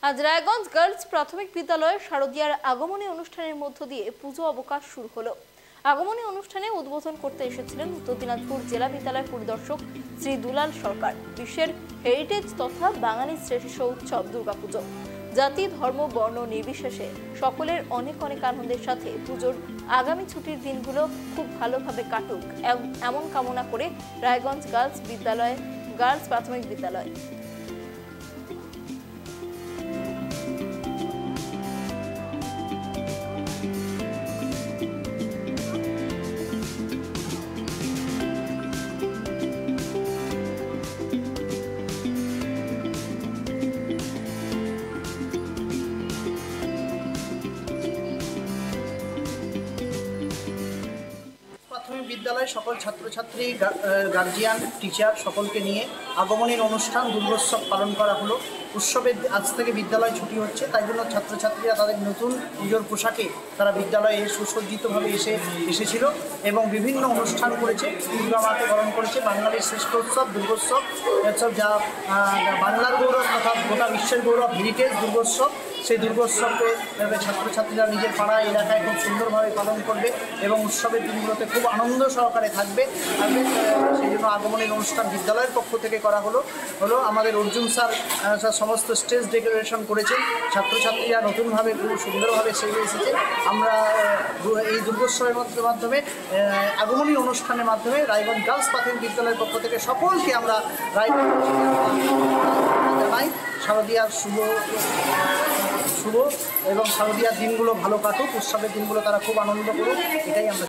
আজ রায়গঞ্জ গার্লস প্রাথমিক বিদ্যালয়ে শারদীয়ার আগমনী অনুষ্ঠানের মধ্য দিয়ে পুজো অবকাশ শুরু হলো। আগমনী অনুষ্ঠানে উদ্বোধন করতে এসেছিলেন উত্তর দিনাজপুর জেলা বিদ্যালয় পরিদর্শক শ্রী দুলাল সরকার। বিশ্বের হেরিটেজ তথা বাঙালির শ্রেষ্ঠ উৎসব দুর্গাপুজো জাতি ধর্ম বর্ণ নির্বিশেষে সকলের অনেক অনেক আনন্দের সাথে পুজোর আগামী ছুটির দিনগুলো খুব ভালোভাবে কাটুক এমন কামনা করে রায়গঞ্জ গার্লস প্রাথমিক বিদ্যালয়। প্রাথমিক বিদ্যালয়ে সকল ছাত্রছাত্রী, গার্জিয়ান, টিচার সকলকে নিয়ে আগমনের অনুষ্ঠান দুর্গোৎসব পালন করা হলো। উৎসবের আজ থেকে বিদ্যালয় ছুটি হচ্ছে, তাই জন্য ছাত্রছাত্রীরা তাদের নতুন পুজোর পোশাকে তারা বিদ্যালয়ে সুসজ্জিতভাবে এসেছিল এবং বিভিন্ন অনুষ্ঠান করেছে, দুর্গা মাকে বরণ করেছে। বাঙালির শ্রেষ্ঠ উৎসব দুর্গোৎসব, যা বাংলার গৌরব তথা গোটা বিশ্বের গৌরব হেরিটেজ দুর্গোৎসব। সেই দুর্গোৎসবকে ছাত্রছাত্রীরা নিজের পাড়া এলাকায় খুব সুন্দরভাবে পালন করবে এবং উৎসবের দিনগুলোতে খুব আনন্দ সহকারে থাকবে। সেই জন্য আগমনের অনুষ্ঠান বিদ্যালয়ের পক্ষ থেকে করা হলো। আমাদের অর্জুন স্যার সমস্ত স্টেজ ডেকোরেশন করেছেন, ছাত্রছাত্রীরা নতুনভাবে খুব সুন্দরভাবে সেজে এসেছে। আমরা এই দুর্গোৎসবের মাধ্যমে আগমনী অনুষ্ঠানের মাধ্যমে রায়গঞ্জ গার্লস প্রাথমিক বিদ্যালয়ের পক্ষ থেকে সকলকে আমরা রায়গঞ্জ জানাই শারদীয়ার শুভ এবং শারদীয়ার দিনগুলো ভালো কাটুক, উৎসবের দিনগুলো তারা খুব আনন্দ করুক, এটাই আমরা